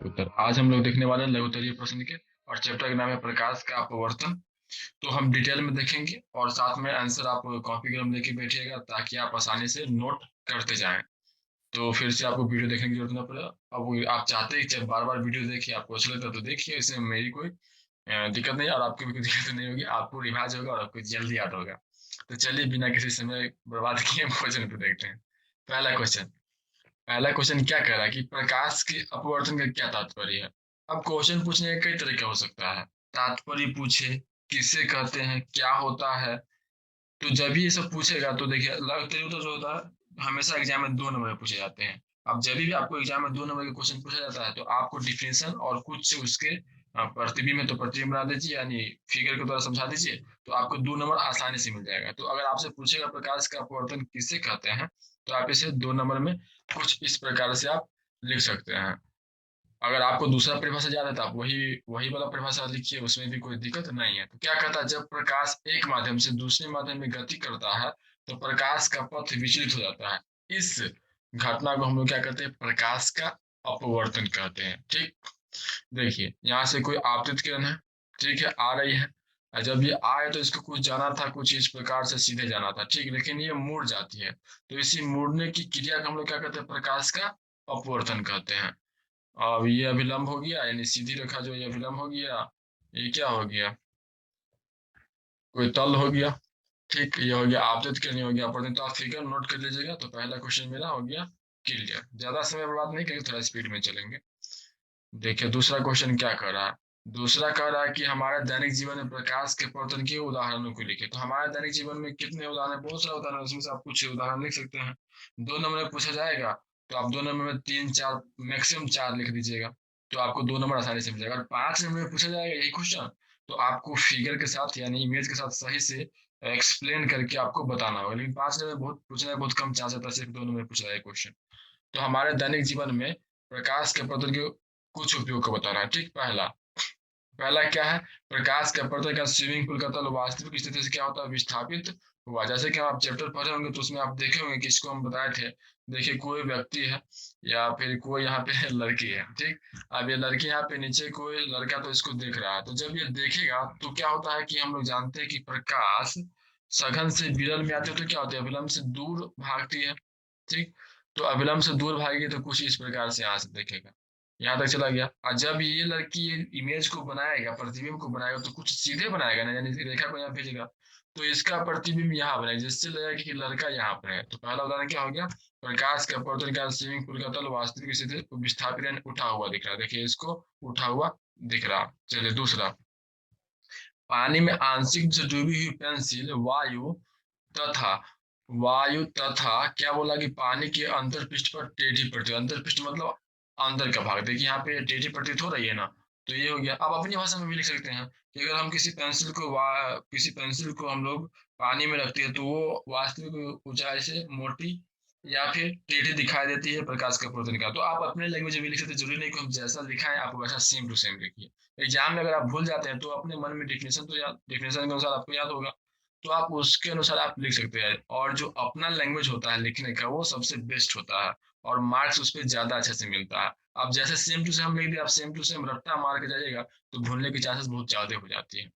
उत्तर आज हम लोग देखने वाले हैं लघुत्तरीय प्रश्न के, और चैप्टर का नाम है प्रकाश का अपवर्तन। तो हम डिटेल में देखेंगे और साथ में आंसर आप कॉपी कलम लेके बैठिएगा ताकि आप आसानी से नोट करते जाएं। तो फिर से आपको वीडियो देखने की जरूरत ना पड़े। अब आप चाहते हैं कि बार बार वीडियो देखिए, आपको अच्छा लगता है तो देखिए, इसमें मेरी कोई दिक्कत नहीं है और आपकी भी कोई दिक्कत नहीं होगी, आपको रिवाज होगा और आपको जल्दी याद होगा। तो चलिए बिना किसी समय बर्बाद किए क्वेश्चन पे देखते हैं। पहला क्वेश्चन पहला क्वेश्चन क्या कह रहा है कि प्रकाश के अपवर्तन का क्या तात्पर्य है। अब क्वेश्चन पूछने का कई तरीका हो सकता है। तात्पर्य पूछे, किसे कहते हैं, क्या होता है। तो जब भी ये सब पूछेगा तो देखिए लघुत्तरीय उत्तर जो होता है हमेशा एग्जाम में 2 नंबर में पूछे जाते हैं। अब जब भी आपको एग्जाम में 2 नंबर के क्वेश्चन पूछा जाता है तो आपको डिफिनेशन और कुछ उसके प्रतिबिंब है तो प्रतिबिंब बना दीजिए, यानी फिगर के द्वारा समझा दीजिए, तो आपको 2 नंबर आसानी से मिल जाएगा। तो अगर आपसे पूछेगा प्रकाश का अपवर्तन किसे कहते हैं, तो आप इसे 2 नंबर में कुछ इस प्रकार से आप लिख सकते हैं। अगर आपको दूसरा परिभाषा याद है तो आप वही वही वाला परिभाषा लिखिए, उसमें भी कोई दिक्कत नहीं है। तो क्या कहता है, जब प्रकाश एक माध्यम से दूसरे माध्यम में गति करता है तो प्रकाश का पथ विचलित हो जाता है। इस घटना को हम लोग क्या कहते हैं, प्रकाश का अपवर्तन कहते हैं। ठीक, देखिए यहाँ से कोई आपतित किरण है, ठीक है, आ रही है, और जब ये आए तो इसको कुछ जाना था, कुछ इस प्रकार से सीधे जाना था, ठीक, लेकिन ये मुड़ जाती है। तो इसी मुड़ने की क्रिया को हम लोग क्या कहते हैं, प्रकाश का अपवर्तन कहते हैं। अब ये अभिलंब हो गया, यानी सीधी रेखा जो ये अभिलंब हो गया, ये क्या हो गया, कोई तल हो गया। ठीक, ये हो गया आपतित किरण, हो गया अपवर्तन। तो आप फिगर नोट कर लीजिएगा। तो पहला क्वेश्चन मेरा हो गया क्लियर। ज्यादा समय बर्बाद नहीं करेंगे, थोड़ा स्पीड में चलेंगे। देखिए दूसरा क्वेश्चन क्या कर रहा है। दूसरा कह रहा है कि हमारे दैनिक जीवन में प्रकाश के पवर्तन के उदाहरणों को लिखे। तो हमारे दैनिक जीवन में कितने उदाहरण हैं? बहुत सारे उदाहरण हैं, उसमें से आप कुछ उदाहरण लिख सकते हैं। 2 नंबर में पूछा जाएगा तो आप 2 नंबर में 3 4 मैक्सिमम 4 लिख दीजिएगा, तो आपको 2 नंबर आसानी से मिल जाएगा। और 5 नंबर में पूछा जाएगा यही क्वेश्चन, तो आपको फिगर के साथ यानी इमेज के साथ सही से एक्सप्लेन करके आपको बताना होगा। लेकिन 5 नंबर में बहुत पूछना है, बहुत कम चांस होता है, सिर्फ 2 नंबर में पूछा जाएगा क्वेश्चन। तो हमारे दैनिक जीवन में प्रकाश के पवर्तन के कुछ उपयोग को बताना है। ठीक, पहला पहला क्या है, प्रकाश के अपवर्तन का स्विमिंग पूल का तल वास्तविक स्थिति से क्या होता है, विस्थापित हुआ। जैसे कि आप चैप्टर पढ़े होंगे तो उसमें आप देखे होंगे कि इसको हम बताए थे। देखिए कोई व्यक्ति है या फिर कोई यहाँ पे लड़की है, ठीक। अब ये लड़की यहाँ पे नीचे, कोई लड़का तो इसको देख रहा है, तो जब ये देखेगा तो क्या होता है कि हम लोग जानते हैं कि प्रकाश सघन से विरल में आते हो तो क्या होता है, अभिलंब से दूर भागती है। ठीक, तो अभिलंब से दूर भागेगी तो कुछ इस प्रकार से यहाँ से देखेगा, यहाँ तक चला गया। और जब ये लड़की ये इमेज को बनाएगा, प्रतिबिंब को बनाएगा, तो कुछ सीधे बनाएगा ना, यानी रेखा को यहाँ भेजेगा, तो इसका प्रतिबिंब यहाँ बनेगा, जिससे लगेगा कि लड़का यहाँ पर है। तो पहला उदाहरण क्या हो गया, प्रकाश का अपवर्तन का स्विमिंग पूल का तल वास्तविक स्थिति को विस्थापित यानी उठा हुआ दिख रहा है। देखिए इसको उठा हुआ दिख रहा। चलिए दूसरा, पानी में आंशिक रूप से डूबी हुई पेंसिल तथा वायु तथा क्या बोला कि पानी के अंतर पृष्ठ पर टेढ़ी पड़ती है। अंतर पृष्ठ मतलब अंदर का भाग। देखिए यहाँ पे टेढ़ी प्रतीत हो रही है ना, तो ये हो गया। अब अपनी भाषा में भी लिख सकते हैं कि अगर हम किसी पेंसिल को हम लोग पानी में रखते हैं तो वो वास्तविक ऊंचाई से मोटी या फिर टेढ़ी दिखाई देती है प्रकाश का अपवर्तन का। तो आप अपने लैंग्वेज में भी लिख सकते हैं, जरूरी नहीं कि हम जैसा लिखा है आप वैसा सेम टू सेम लिखिए। एग्जाम में अगर आप भूल जाते हैं तो अपने मन में डिफिनेशन तो याद, डिफिनेशन के अनुसार आपको याद होगा, तो आप उसके अनुसार आप लिख सकते हैं। और जो अपना लैंग्वेज होता है लिखने का वो सबसे बेस्ट होता है, और मार्क्स उस पर ज्यादा अच्छे से मिलता है। आप जैसे सेम टू सेम लिख दिए, आप सेम टू सेम रट्टा मार के जाइएगा तो भूलने की चांसेस बहुत ज्यादा हो जाती है।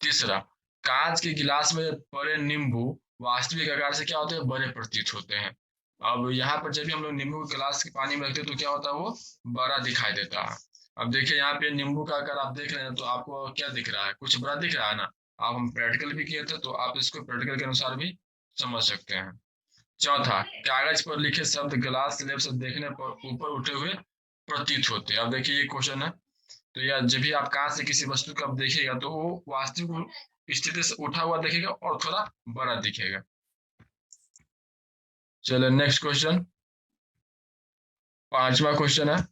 तीसरा, कांच के गिलास में पड़े नींबू वास्तविक आकार से क्या होते हैं, बड़े प्रतीत होते हैं। अब यहाँ पर जब भी हम लोग नींबू को गिलास के पानी में रखते हैं तो क्या होता है, वो बड़ा दिखाई देता है। अब देखिए यहाँ पे नींबू का आकार आप देख रहे हैं तो आपको क्या दिख रहा है, कुछ बड़ा दिख रहा है ना। आप हम प्रैक्टिकल भी किए थे तो आप इसको प्रैक्टिकल के अनुसार भी समझ सकते हैं। चौथा, कागज पर लिखे शब्द ग्लास स्लेब से देखने पर ऊपर उठे हुए प्रतीत होते हैं। अब देखिए ये क्वेश्चन है, तो या जब भी आप कांच से किसी वस्तु को आप देखिएगा तो वो वास्तविक स्थिति से उठा हुआ दिखेगा और थोड़ा बड़ा दिखेगा। चलो नेक्स्ट क्वेश्चन, पांचवा क्वेश्चन है।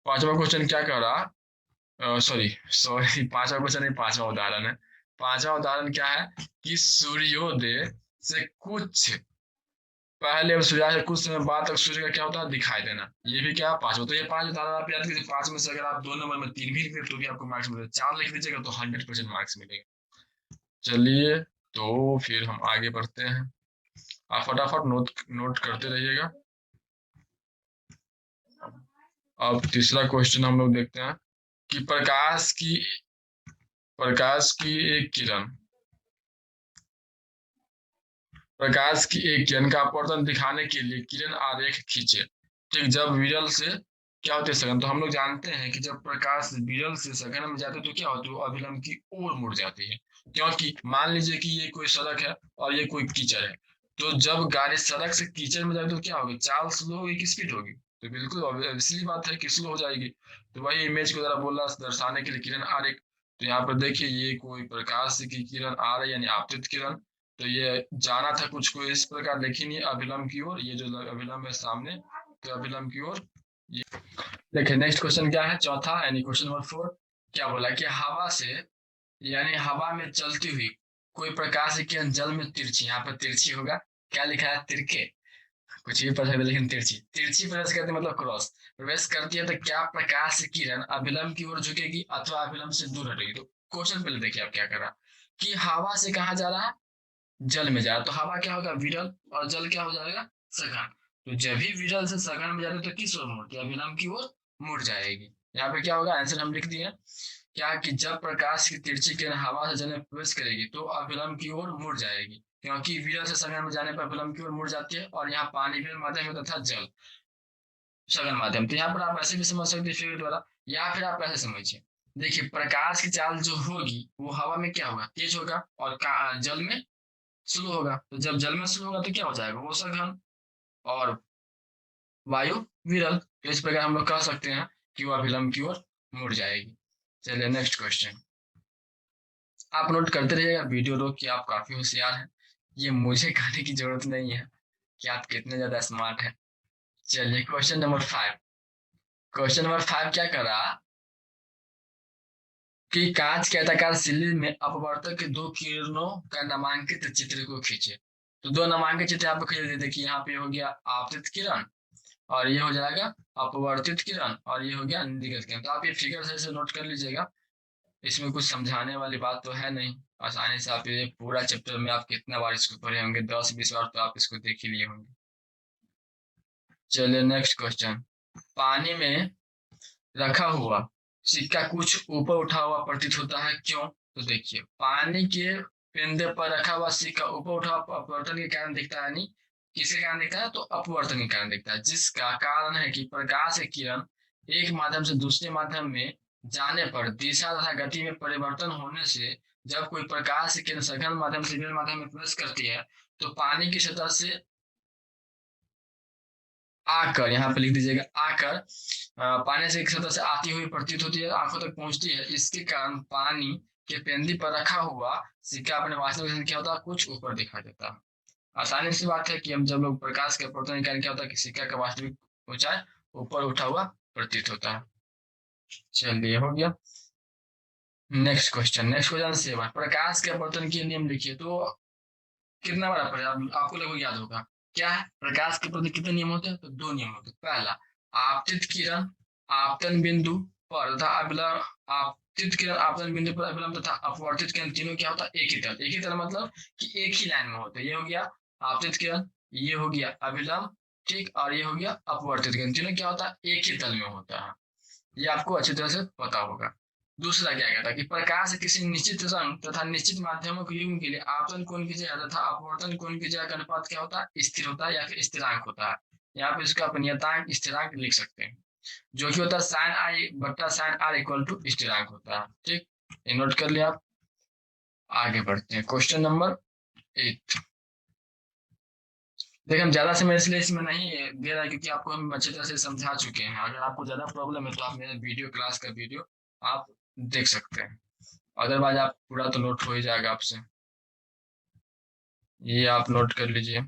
पांचवा क्वेश्चन क्या कह रहा, सॉरी सॉरी पांचवा क्वेश्चन नहीं, पांचवा उदाहरण है। पांचवा उदाहरण क्या है कि सूर्योदय से कुछ पहले और सूर्यास्त से कुछ समय बाद तक सूर्य का क्या होता है, दिखाई देना। ये भी क्या, पांचवा। तो ये 5 उदाहरण आप याद कीजिए। 5 में से अगर आप 2 नंबर में 3 भी लिख दे तो भी आपको मार्क्स मिलेगा, 4 लिख दीजिएगा तो 100% मार्क्स मिलेगा। चलिए, तो फिर हम आगे बढ़ते हैं। आप फटाफट नोट नोट करते रहिएगा। अब तीसरा क्वेश्चन हम लोग देखते हैं कि प्रकाश की एक किरण का अपवर्तन दिखाने के लिए किरण आरेख खींचे। ठीक, जब विरल से क्या होते हैं सघन, तो हम लोग जानते हैं कि जब प्रकाश विरल से सघन में जाते हैं तो क्या होता है, वो अभिलंब की ओर मुड़ जाती है। क्योंकि मान लीजिए कि ये कोई सड़क है और ये कोई कीचड़ है, तो जब गाड़ी सड़क से कीचड़ में जाए तो क्या होगी, चाल स्लो होगी कि स्पीड होगी, तो बिल्कुल ऑब्वियसली बात है कि स्लो हो जाएगी। तो वही इमेज को जरा बोला दर्शाने के लिए किरण आरेख। तो यहाँ पर देखिए ये कोई प्रकाश की किरण आ रही है यानी आपतित किरण, तो ये जाना था कुछ को इस प्रकार, लेकिन ये अभिलंब की ओर, ये जो अभिलंब है सामने, तो अभिलंब की ओर। ये देखिए नेक्स्ट क्वेश्चन क्या है, चौथा यानी क्वेश्चन नंबर 4। क्या बोला कि हवा से यानी हवा में चलती हुई कोई प्रकाश की किरण जल में तिरछी, यहाँ पर तिरछी होगा, क्या लिखा है, तिरके, कुछ भी पढ़ सकते लेकिन तिरछी तिरछी प्रवेश करती है मतलब क्रॉस प्रवेश करती है, तो क्या प्रकाश की किरण अभिलंब की ओर झुकेगी अथवा अभिलंब से दूर हटेगी। तो क्वेश्चन पहले देखिए आप क्या कर रहा कि हवा से कहाँ जा रहा है, जल में जा रहा, तो हवा क्या होगा, विरल, और जल क्या हो जाएगा, सघन। तो जब भी विरल से सघन में जाते तो किस ओर मुड़ती है, अभिलंब की ओर मुड़ जाएगी। यहाँ पे क्या होगा, आंसर हम लिख दिए क्या कि जब प्रकाश की तिरछी किरण हवा से जल में प्रवेश करेगी तो अभिलंब की ओर मुड़ जाएगी, क्योंकि विरल से सघन में जाने पर अभिलंब की ओर मुड़ जाती है, और यहाँ पानी विरल माध्यम में तथा जल सघन माध्यम। तो यहाँ पर आप ऐसे भी समझ सकते हैं फिगर द्वारा, या फिर आप ऐसे समझिए, देखिए प्रकाश की चाल जो होगी वो हवा में क्या होगा, तेज होगा, और जल में स्लो होगा। तो जब जल में स्लो होगा तो क्या हो जाएगा, वो सघन, और वायु विरल। तो इस प्रकार हम लोग कह सकते हैं कि वो अभिलंब की ओर मुड़ जाएगी। चलिए नेक्स्ट क्वेश्चन, आप नोट करते रहिएगा, वीडियो रोक कि आप काफी होशियार हैं, ये मुझे कहने की जरूरत नहीं है कि आप कितने ज्यादा स्मार्ट हैं। चलिए क्वेश्चन नंबर 5। क्वेश्चन नंबर 5 क्या कर रहा कि कांच के आयताकार सिलिंडर में अपवर्तक के दो किरणों का नामांकित चित्र को खींचे। तो दो नामांकित चित्र आपको खींच देते कि यहाँ पे हो गया आपतित किरण, और ये हो जाएगा अपवर्तित किरण, और ये हो गया निर्गत किरण। तो आप ये फिगर से नोट कर लीजिएगा, इसमें कुछ समझाने वाली बात तो है नहीं, आसानी से आप ये पूरा चैप्टर में आप कितना बार इसको पढ़े होंगे, 10-20 बार तो आप इसको देख ही लिए होंगे। चलिए नेक्स्ट क्वेश्चन, पानी में रखा हुआ सिक्का कुछ ऊपर उठा हुआ प्रतीत होता है, क्यों। तो देखिए पानी के पेंदे पर रखा हुआ सिक्का ऊपर उठा हुआ अपवर्तन के कारण दिखता है, यानी किसके कारण दिखता है, तो अपवर्तन के कारण दिखता है, जिसका कारण है कि प्रकाश की किरण एक माध्यम से दूसरे माध्यम में जाने पर दिशा तथा गति में परिवर्तन होने से जब कोई प्रकाश की किरण सघन माध्यम से विरल माध्यम में प्रवेश करती है तो पानी की सतह से आकर, यहाँ पे लिख दीजिएगा आकर, पानी से एक सतह से आती हुई प्रतीत होती है, आंखों तक पहुंचती है। इसके कारण पानी के पेंदी पर रखा हुआ सिक्का अपने वास्तविक क्या होता है, कुछ ऊपर दिखाई देता है। आसानी सी बात है कि हम जब लोग प्रकाश के अपवर्तन के कारण क्या होता है कि सिक्का का वास्तविक ऊंचाई ऊपर उठा हुआ प्रतीत होता है। चलिए हो गया। नेक्स्ट क्वेश्चन से प्रकाश के अपवर्तन के नियम लिखिए। तो कितना बार आपको लगभग याद होगा, क्या है, प्रकाश के प्रति कितने नियम होते हैं, तो दो नियम होते हैं। पहला, आपतित किरण आपतन बिंदु पर तथा अभिलंब, आपतित किरण आपतन बिंदु पर अभिलंब तथा अपवर्तित किरण तीनों क्या होता है, एक ही तरह मतलब कि एक ही लाइन में होते हैं। ये हो गया आपतित किरण, ये हो गया अभिलंब, ठीक, और ये हो गया अपवर्तित किरण, तीनों क्या होता है, एक ही तल में होता है। ये आपको अच्छी तरह से पता होगा। दूसरा क्या कहता है कि प्रकाश किसी निश्चित रंग तथा निश्चित माध्यमों के युग्म के लिए आपतन कोण की जगह तथा अपवर्तन कोण की जगह का अनुपात क्या होता है, स्थिर होता है या फिर स्थिरांक होता है। यहाँ पे इसका आप नियतांक स्थिरांक लिख सकते हैं, जो कि होता है साइन आई बट्टा साइन आर इक्वल टू स्थिरांक होता है। ठीक, ये नोट कर लिया आप। आगे बढ़ते हैं, क्वेश्चन नंबर 8। देखिए हम ज्यादा समय इसलिए इसमें नहीं दे रहा है क्योंकि आपको हम अच्छी तरह से समझा चुके हैं। अगर आपको ज्यादा प्रॉब्लम है तो आप मेरे वीडियो क्लास का वीडियो आप देख सकते हैं, अदरवाइज आप पूरा तो नोट हो ही जाएगा आपसे। ये आप नोट कर लीजिए।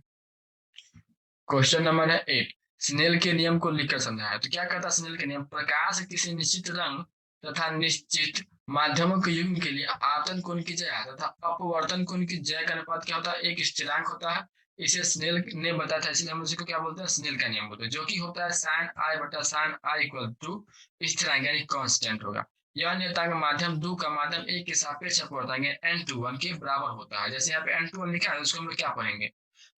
क्वेश्चन नंबर है 8, स्नेल के नियम को लिखकर समझाया। तो क्या कहता है स्नेल के नियम, प्रकाश किसी निश्चित रंग तथा निश्चित माध्यमों के युग्म के लिए आपतन कोण की जया तथा अपवर्तन कोण की जय का अनुपात क्या होता है, एक स्थिरांक होता है। इसे स्नेल ने बताया था, इसलिए हम इसको क्या बोलते हैं, स्नेल का नियम बोलते हैं, जो कि होता है साइन आई बटा साइन आई इक्वल टू स्थिरांक यानी कांस्टेंट होगा। यह नियतांक माध्यम 2 का माध्यम 1 के सापेक्ष अपवर्तन n21 के बराबर होता है। जैसे यहाँ पे n21 लिखा है उसको हम लोग क्या पढ़ेंगे,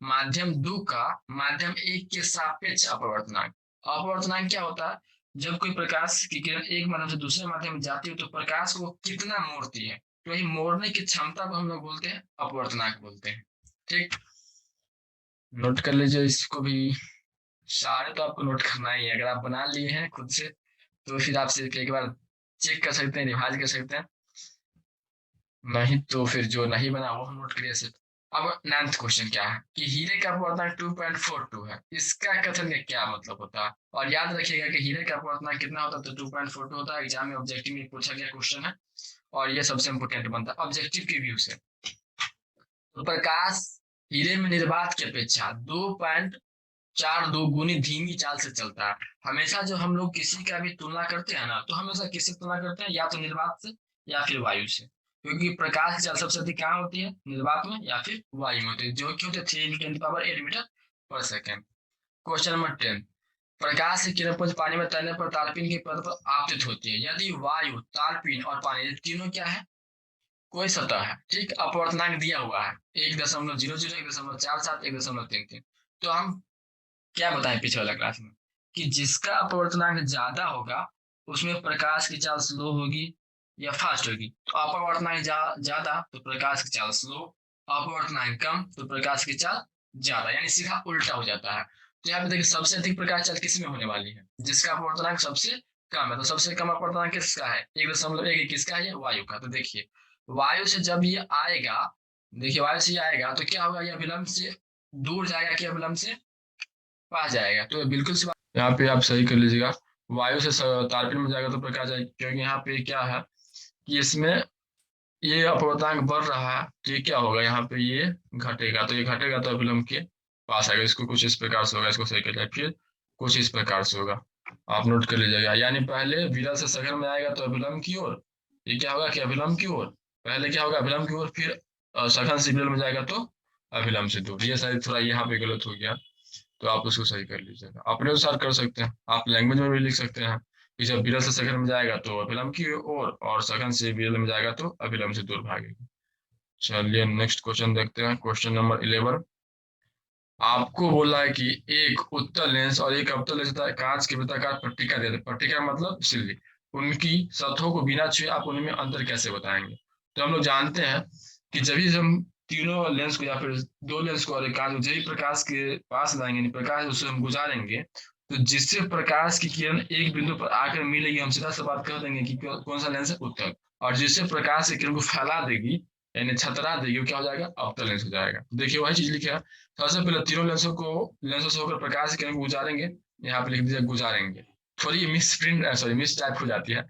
माध्यम 2 का माध्यम 1 के सापेक्ष अपवर्तनांक। अपवर्तनांक क्या होता है, जब कोई प्रकाश की किरण एक माध्यम से दूसरे माध्यम में जाती है तो प्रकाश को कितना मोड़ती है, तो वही मोड़ने की क्षमता को हम लोग बोलते हैं अपवर्तनांक बोलते हैं। ठीक, नोट कर लीजिए इसको भी। सारे तो आपको नोट करना ही है, अगर आप बना लिए हैं खुद से तो फिर आप सिर्फ एक बार चेक कर सकते हैं, रिवाइज कर सकते हैं, नहीं तो फिर जो नहीं बना वो नोट करिए सिर्फ। अब नाइन्थ क्वेश्चन क्या है कि हीरे का अपवर्तनांक 2.42 है, इसका कथन का क्या मतलब होता है। और याद रखिएगा कि हीरे का अपवर्तनांक कितना होता है, तो 2.42 होता है। एग्जाम में ऑब्जेक्टिव में पूछा गया क्वेश्चन है और ये सबसे इंपोर्टेंट बनता है ऑब्जेक्टिव के व्यू से। तो प्रकाश हीरे में निर्वात की अपेक्षा 2.42 गुनी धीमी चाल से चलता है। हमेशा जो हम लोग किसी का भी तुलना करते हैं ना, तो हमेशा किससे तुलना करते हैं, या तो निर्वात से या फिर वायु से, क्योंकि प्रकाश की चाल सबसे अधिक कहाँ होती है, निर्वात में या फिर वायु में होती है, जो कि होते हैं 3 × 10⁸ मीटर पर सेकेंड। क्वेश्चन नंबर 10, प्रकाश की किरण पुंज पानी में तैरने पर तारपीन की परत पर आपतित होती है, यदि वायु, तारपीन और पानी तीनों क्या है, कोई सतह है। ठीक, अपवर्तनांक दिया हुआ है 1.00, 1.47, 1.33। तो हम क्या बताएं पिछले वाला क्लास में कि जिसका अपवर्तनांक ज्यादा होगा उसमें प्रकाश की चाल स्लो होगी या फास्ट होगी। तो अपवर्तनांक ज्यादा तो प्रकाश की चाल स्लो, अपवर्तनांक कम तो प्रकाश की चाल ज्यादा, यानी सीधा उल्टा हो जाता है। तो यहाँ पे देखिए सबसे अधिक प्रकाश चाल किस में होने वाली है, जिसका अपवर्तनांक सबसे कम है। तो सबसे कम अपवर्तनांक किसका है, 1.1 किसका है, वायु का। तो देखिए वायु से जब ये आएगा, देखिए वायु से ये आएगा तो क्या होगा, यह विलंब से दूर जाएगा कि विलंब से पास जाएगा। तो बिल्कुल सी बात यहाँ पे आप सही कर लीजिएगा, वायु से तारपीन में जाएगा तो प्रकाश जाएगा, क्योंकि यहाँ पे क्या है कि इसमें ये अपवर्तनांक बढ़ रहा है, तो ये क्या होगा, यहाँ पे ये घटेगा, तो ये घटेगा तो अभिलंब के पास आएगा। इसको कुछ इस प्रकार से होगा, इसको सही कर लिया, फिर कुछ इस प्रकार से होगा, आप नोट कर लीजिएगा। यानी पहले विरल से सघन में आएगा तो अभिलंब की ओर, ये क्या होगा कि अभिलंब की ओर, पहले क्या होगा अभिलंब की ओर, फिर सघन से विरल में जाएगा तो अभिलंब से दूर। ये शायद थोड़ा यहाँ पे गलत हो गया, तो आप उसको सही कर लीजिएगा, अपने अनुसार कर सकते हैं, आप लैंग्वेज में भी लिख सकते हैं कि जब विरल से सघन में जाएगा तो अभिलंब की ओर और सघन से विरल में जाएगा तो अभिलंब से दूर भागेगा। चलिए नेक्स्ट क्वेश्चन देखते हैं, क्वेश्चन नंबर 11। आपको बोला है कि एक उत्तल लेंस और एक अवतल लेंस कांच की वृत्ताकार पट्टिका दे दे, पट्टिका मतलब सिल्ली, उनकी सतहों को बिना छुए आप उनमें अंतर कैसे बताएंगे। तो हम लोग जानते हैं कि जब भी हम तीनों लेंस को या फिर दो लेंस को और एक कांच को जब भी प्रकाश के पास लाएंगे, यानी प्रकाश उससे हम गुजारेंगे, तो जिससे प्रकाश की किरण एक बिंदु पर आकर मिलेगी, हम सीधा सा बात कर देंगे कि कौन सा लेंस है, उत्तल। और जिससे प्रकाश की किरण को फैला देगी यानी छतरा देगी, वो क्या हो जाएगा, अवतल लेंस हो जाएगा। देखिए वही चीज लिखा है, सबसे पहले तीनों लेंसों से होकर प्रकाश की किरण को गुजारेंगे, यहाँ पे लिख दीजिए गुजारेंगे। थोड़ी miss print sorry miss type हो जाती है।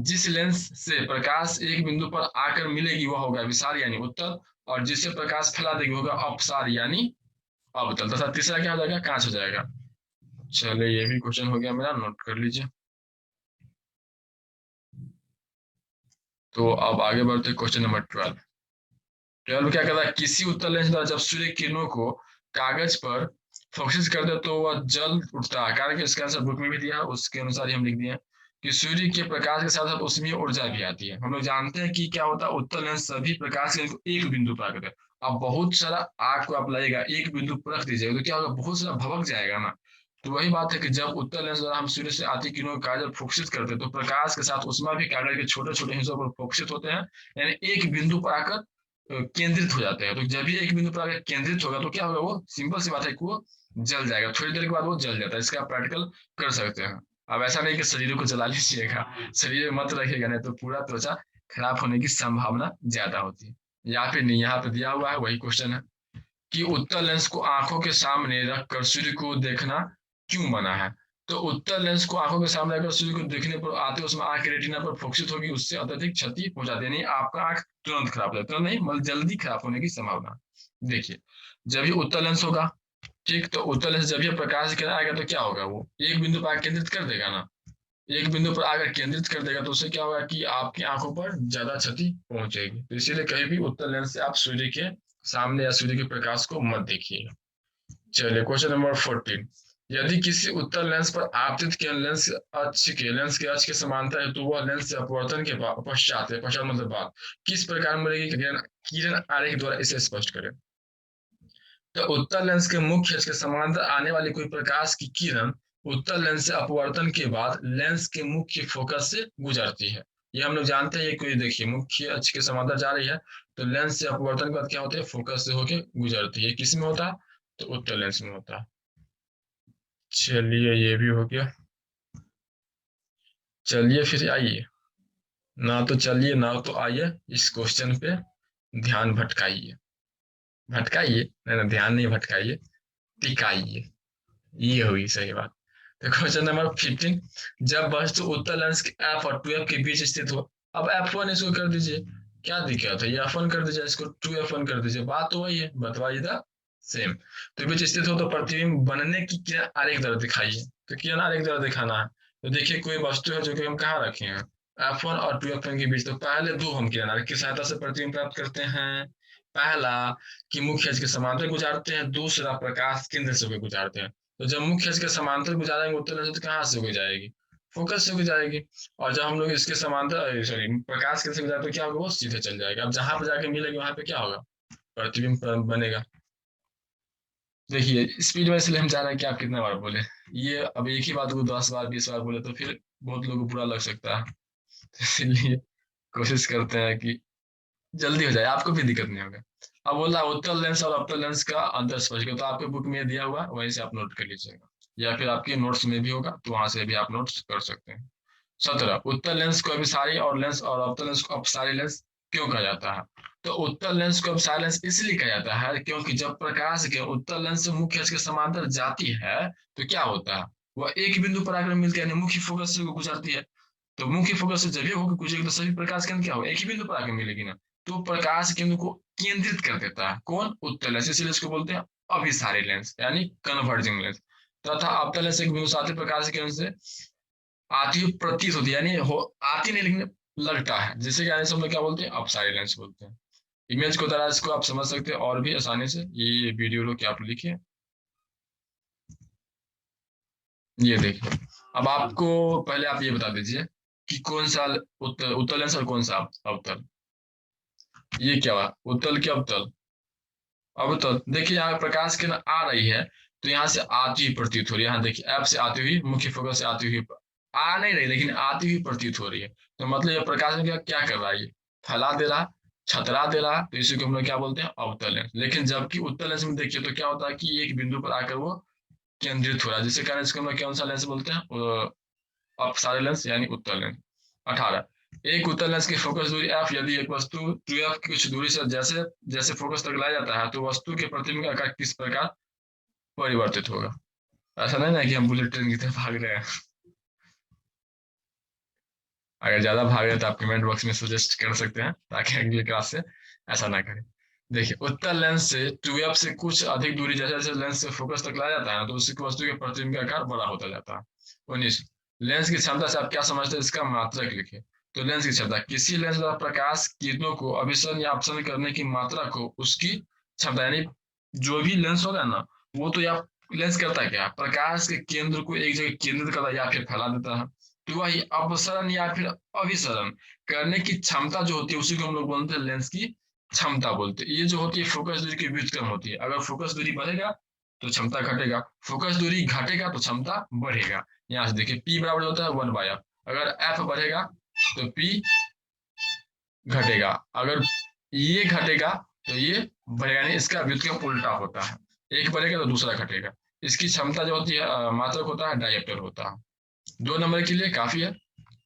जिस लेंस से प्रकाश एक बिंदु पर आकर मिलेगी वह होगा विसार यानी उत्तल, और जिससे प्रकाश फैला देगी होगा अपसार यानी अवतल, तथा तीसरा क्या हो जाएगा, कांच हो जाएगा। चलिए ये भी क्वेश्चन हो गया मेरा, नोट कर लीजिए। तो अब आगे बढ़ते क्वेश्चन नंबर 12। 12 क्या कहता है, किसी उत्तल लेंस द्वारा जब सूर्य किरणों को कागज पर फोकस करते हैं तो वह जल उठता है। कारण कि इसका आंसर बुक में भी दिया है, उसके अनुसार ही हम लिख दिए हैं कि सूर्य के प्रकाश के साथ साथ उसमें ऊर्जा भी आती है। हम लोग जानते हैं कि क्या होता है, उत्तल लेंस सभी प्रकाश के को एक बिंदु पर आकर, अब बहुत सारा आग को आप लाएगा एक बिंदु पर रख दीजिएगा तो क्या होगा, बहुत सारा भवक जाएगा ना। तो वही बात है कि जब उत्तल लेंस द्वारा हम सूर्य से आती किरणों को कागज पर फोकसित करते हैं तो प्रकाश के साथ उसमें भी कागज के छोटे छोटे हिस्सों पर फोकसित होते हैं, यानी एक बिंदु पर आकर केंद्रित हो जाते हैं। तो जब भी एक बिंदु पर आकर केंद्रित होगा तो क्या होगा, वो सिंपल सी बात है कि वो जल जाएगा, थोड़ी देर के बाद वो जल जाता है। इसका आप प्रैक्टिकल कर सकते हैं। अब ऐसा नहीं कि शरीर को जला लीजिएगा, शरीर में मत रखिएगा, नहीं तो पूरा त्वचा खराब होने की संभावना ज्यादा होती है। यहाँ पे नहीं, यहाँ पे दिया हुआ है वही क्वेश्चन है कि उत्तल लेंस को आंखों के सामने रखकर सूर्य को देखना क्यों मना है। तो उत्तल लेंस को आंखों के सामने रखकर सूर्य को देखने पर आते उसमें आंख की रेटिना पर फोकसित होगी, उससे अत्यधिक क्षति पहुंचाती है, नहीं आपका आंख तुरंत खराब हो जाता है, नहीं मतलब जल्दी खराब होने की संभावना। देखिए जब भी उत्तल लेंस होगा, ठीक, तो उत्तल लेंस जब भी प्रकाश की किरण आएगा तो क्या होगा, वो एक बिंदु पर केंद्रित कर देगा ना, एक बिंदु पर आकर केंद्रित कर देगा, तो उससे क्या होगा कि आपकी आंखों पर ज्यादा क्षति पहुंचेगी। तो इसीलिए कहीं भी उत्तल लेंस से आप सूर्य के सामने या सूर्य के प्रकाश को मत देखिए। चलिए क्वेश्चन नंबर 14। यदि किसी उत्तल लेंस पर आपतित किरण लेंस के अक्ष के समांतर है तो वह लेंस से अपवर्तन के पश्चात है, पश्चात मतलब बाद, किस प्रकार मिलेगी, किरण किरण आरेख द्वारा इसे स्पष्ट करें। तो उत्तल लेंस के मुख्य अक्ष के समांतर आने वाली कोई प्रकाश की किरण उत्तल लेंस से अपवर्तन के बाद लेंस के मुख्य फोकस से गुजरती है। ये हम लोग जानते हैं। ये कोई देखिए मुख्य अक्ष के समांतर जा रही है, तो लेंस से अपवर्तन के बाद क्या होता है, फोकस से होके गुजरती है। किस में होता है, तो उत्तल लेंस में होता है। चलिए ये भी हो गया। चलिए फिर आइए, ना तो चलिए ना तो आइए, इस क्वेश्चन पे ध्यान भटकाइए। भटकाइए नहीं ना, ध्यान नहीं भटकाइए, टिकाइए। ये हुई सही बात। तो क्वेश्चन नंबर 15, जब वस्तु उत्तल लेंस के एफ और 2f के बीच स्थित हो। अब F1 इसको कर दीजिए, क्या दिक्कत है, ये F1 कर दीजिए, इसको 2f1 कर दीजिए, बात तो वही है, बतवा इधर सेम। तो बीच स्थित हो तो प्रतिबिंब बनने की किरण आरेख द्वारा दिखाइए। तो किरण आरेख द्वारा दिखाना है, तो देखिए कोई वस्तु है जो कि हम कहाँ रखे हैं, F1 और 2f1 के बीच। तो पहले दो हम किरण आरेख की सहायता से प्रतिबिंब प्राप्त करते हैं। पहला कि मुख्य अक्ष के समांतर गुजारते हैं, दूसरा प्रकाश केंद्र से होकर गुजारते हैं। तो जब मुख्य अक्ष के समांतर गुजारेंगे उत्तल लेंस तो कहाँ से होकर जाएगी, फोकस से होकर जाएगी। और जब हम लोग इसके समांतर सॉरी प्रकाश केंद्र से गुजारे तो क्या होगा, वो सीधे चल जाएगा। अब जहां पर जाके मिलेगी वहां पे क्या होगा, प्रतिबिंब बनेगा। देखिए स्पीड में इसलिए हम चाह रहे हैं कि आप कितना बार बोले। ये अब एक ही बात को 10 बार 20 बार बोले तो फिर बहुत लोगों को बुरा लग सकता है। इसलिए कोशिश करते हैं कि जल्दी हो जाए, आपको भी दिक्कत नहीं होगा। अब बोला उत्तल लेंस और अवतल लेंस का अंतर स्पष्ट करो, तो आपके बुक में दिया हुआ वहीं से आप नोट कर लीजिएगा, या फिर आपके नोट्स में भी होगा तो वहां से भी आप नोट्स कर सकते हैं। 17, उत्तल लेंस को अभिसारी और लेंस और अवतल लेंस को अपसारी लेंस क्यों कहा जाता है। तो उत्तल लेंस को अपसारी लेंस इसलिए कहा जाता है क्योंकि जब प्रकाश के उत्तल लेंस से मुख्य अक्ष के समांतर जाती है तो क्या होता है, वह एक बिंदु पर आकर मिलकर यानी मुख्य फोकस से गुजरती है। तो मुख्य फोकस से जब भी होकर गुजरेगी तो सभी प्रकाश केंद्र क्या होगा, एक ही बिंदु पर आकर मिलेगी ना। तो प्रकाश केंद्र को केंद्रित कर देता है कौन, उत्तल लेंस, इसलिए इसको बोलते हैं अभिसारी लेंस यानी कन्वर्जिंग लेंस। तथा अवतल लेंस एक बिंदु से आते प्रकाश किरण से आती हुई प्रतीत होती है, यानी हो आती नहीं लेकिन लगता है, जिसे कि हम लोग क्या बोलते हैं, अपसारी लेंस बोलते हैं। इमेज को द्वारा इसको आप समझ सकते हैं और भी आसानी से, ये वीडियो लो क्या आप लिखिए। ये देखिए, अब आपको पहले आप ये बता दीजिए कि कौन सा उत्तल उत्तल लेंस और कौन सा अवतल। ये क्या हुआ, उत्तल क्या अवतल, अवतल। देखिए यहाँ प्रकाश किरण आ रही है तो यहाँ से आती हुई प्रतीत हो रही है, यहाँ देखिए ऐप से आती हुई, मुख्य फोकस से आती हुई, आ नहीं रही लेकिन आती हुई प्रतीत हो रही है। तो मतलब ये प्रकाश में क्या क्या कर रहा है, ये फैला दे रहा, छतरा दे रहा, तो इसी को हम लोग क्या बोलते हैं, अवतल लेंस। लेकिन जबकि उत्तल लेंस में देखिए तो क्या होता है कि एक बिंदु पर आकर वो केंद्रित हो रहा है, जिसके कारण इसको हम लोग कौन सा लेंस बोलते हैं, अपसारी लेंस यानी उत्तल लेंस। 18, एक उत्तल लेंस की फोकस दूरी f यदि एक वस्तु 2f की कुछ दूरी से जैसे जैसे फोकस तक लाया जाता है तो वस्तु के प्रतिबिंब का आकार किस प्रकार परिवर्तित होगा। ऐसा नहीं ना कि हम बुलेट ट्रेन की तरफ भाग रहे हैं। अगर ज्यादा भाग रहे हैं तो आप कमेंट बॉक्स में सजेस्ट कर सकते हैं ताकि अगली क्लास से ऐसा ना करें। देखिए उत्तल लेंस से 2f से कुछ अधिक दूरी जैसे जैसे लेंस से फोकस तक लाया जाता है तो उसकी वस्तु के प्रतिबिंब का आकार बड़ा होता जाता है। 19, लेंस की क्षमता से आप क्या समझते हैं, इसका मात्रक लिखिए। तो लेंस की क्षमता, किसी लेंस द्वारा प्रकाश किरणों को अभिसरण या अपसरण करने की मात्रा को उसकी क्षमता, यानी जो भी लेंस होगा ना वो तो या लेंस करता है क्या, प्रकाश के केंद्र को एक जगह केंद्रित करता है या फिर फैला देता है। तो वही अपसरण या फिर अभिसरण करने की क्षमता जो होती है उसी को हम लोग बोलते हैं लेंस की क्षमता बोलते हैं। ये जो होती है फोकस दूरी के व्युत्क्रम होती है, अगर फोकस दूरी बढ़ेगा तो क्षमता घटेगा, फोकस दूरी घटेगा तो क्षमता बढ़ेगा। यहाँ से देखिए P बराबर होता है 1/f, अगर F बढ़ेगा तो P घटेगा, अगर ये घटेगा तो ये बढ़ेगा, नहीं इसका व्युत्क्रम उल्टा होता है, एक बढ़ेगा तो दूसरा घटेगा। इसकी क्षमता जो होती है मात्रक होता है डायप्टर होता है। 2 नंबर के लिए काफी है,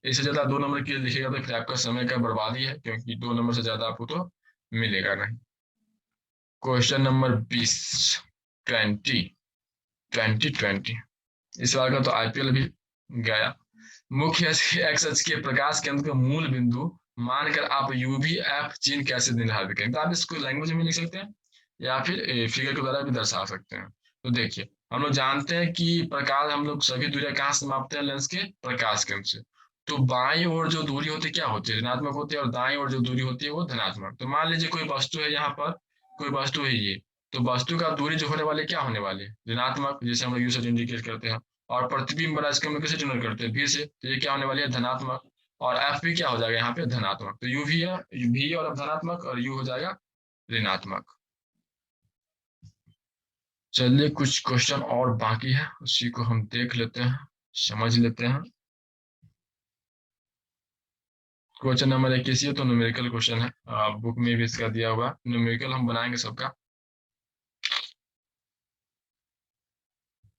इससे ज्यादा 2 नंबर के लिए लिखेगा तो फिर आपका समय का बर्बादी है, क्योंकि 2 नंबर से ज्यादा आपको तो मिलेगा नहीं। क्वेश्चन नंबर 20, 20 इस बार का तो आईपीएल भी गया। मुख्य एक्स अक्ष के प्रकाश केंद्र का मूल बिंदु मानकर आप यूवी एफ चिन्ह कैसे निर्धारित करें, तो आप इसको लैंग्वेज में लिख सकते हैं या फिर फिगर के द्वारा भी दर्शा सकते हैं। तो देखिए हम लोग जानते हैं कि प्रकाश, हम लोग सभी दूरियां कहाँ से मापते हैं, लेंस के प्रकाश केंद्र से। तो बाईं ओर जो दूरी होती है क्या होती है, ऋणात्मक होती है, और दाईं ओर जो दूरी होती है वो धनात्मक। तो मान लीजिए कोई वस्तु है यहाँ पर, कोई वस्तु है ये, तो वस्तु का दूरी जो होने वाली क्या होने वाली है, ऋणात्मक, जिसे हम लोग यू से इंडिकेट करते हैं। और प्रतिबिंब बड़ा इसको हम लोग कैसे डिनोट करते हैं, भी से, तो ये क्या होने वाली है, धनात्मक। और एफ भी क्या हो जाएगा यहाँ पे, धनात्मक। तो यू भी है, भी और अब धनात्मक, और यू हो जाएगा ऋणात्मक। चलिए कुछ क्वेश्चन और बाकी है, उसी को हम देख लेते हैं, समझ लेते हैं। क्वेश्चन नंबर 21 ये तो न्यूमेरिकल क्वेश्चन है, बुक में भी इसका दिया हुआ, न्यूमेरिकल हम बनाएंगे सबका।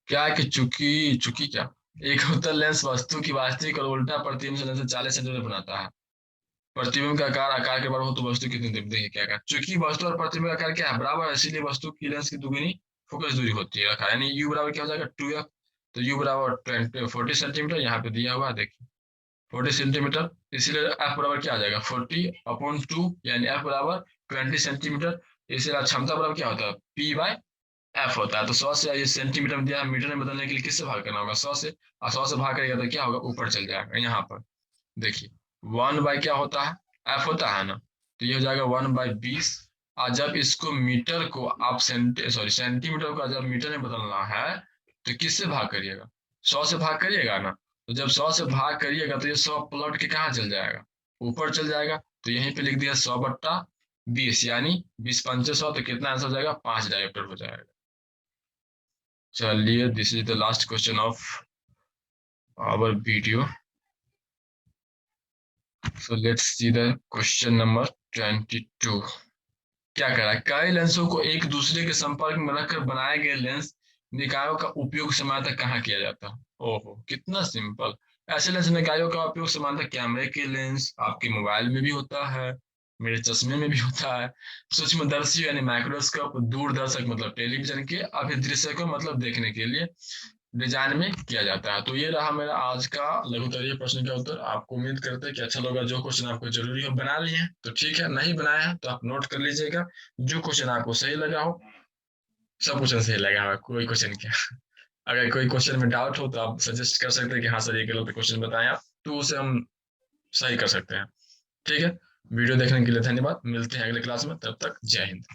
क्या है कि चूंकि चूंकि क्या, एक उत्तल लेंस वस्तु की वास्तविक और उल्टा प्रतिबिंब से 40 सेंटीमीटर बनाता है। प्रतिबिंब का आकार आकार के बराबर हो तो वस्तु कितनी दूर, देखिए क्या, चूंकि वस्तु और प्रतिबिंब का आकार क्या है, बराबर है, इसीलिए वस्तु की लेंस की दुगुनी फोकस दूरी होती है, रखा है, यानी यू बराबर क्या हो जाएगा 2f। तो यू बराबर 40 सेंटीमीटर, यहाँ पे दिया हुआ है देखिए 40 सेंटीमीटर, इसीलिए एफ बराबर क्या आ जाएगा 40/2, यानी एफ बराबर 20 सेंटीमीटर। इसीलिए क्षमता बराबर क्या होता है P/F होता है। तो 100 से ये सेंटीमीटर में दिया है, मीटर में बदलने के लिए किससे भाग करना होगा 100 से, और 100 से भाग करेगा तो क्या होगा ऊपर चल जाएगा, यहाँ पर देखिए 1 बाई क्या होता है एफ होता है ना, तो ये हो जाएगा 1/20। और जब इसको मीटर को आप सेंटीमीटर को जब मीटर में बदलना है तो किससे भाग करिएगा 100 से भाग करिएगा ना। तो जब 100 से भाग करिएगा तो ये 100 पलट के कहाँ चल जाएगा ऊपर चल जाएगा। तो यहीं पे लिख दिया 100/20, यानी 20×5 100, तो कितना आंसर हो जाएगा 5 डायोप्टर हो जाएगा। चलिए this is the last question of our video, so let's see the question number 22। क्या करा है, कई लेंसों को एक दूसरे के संपर्क में रखकर बनाए गए लेंस निकायों का उपयोग सामान्यतः कहाँ किया जाता है। ओहो कितना सिंपल। ऐसे लेंस निकायों का उपयोग सामान्यतः कैमरे के लेंस, आपके मोबाइल में भी होता है, मेरे चश्मे में भी होता है, सूक्ष्मदर्शी यानी माइक्रोस्कोप, दूरदर्शक मतलब टेलीविजन के अभिदृश्य को मतलब देखने के लिए डिजाइन में किया जाता है। तो ये रहा मेरा आज का लघुत्तरीय प्रश्न का उत्तर। आपको उम्मीद करते हैं कि अच्छा लगा, जो क्वेश्चन आपको जरूरी हो बना लिए हैं तो ठीक है, नहीं बनाया है तो आप नोट कर लीजिएगा। जो क्वेश्चन आपको सही लगा हो, सब क्वेश्चन सही लगा होगा, कोई क्वेश्चन क्या अगर कोई क्वेश्चन में डाउट हो तो आप सजेस्ट कर सकते हैं कि हाँ सर ये गलत क्वेश्चन बताएं आप, तो उसे हम सही कर सकते हैं। ठीक है, वीडियो देखने के लिए धन्यवाद, मिलते हैं अगले क्लास में, तब तक जय हिंद।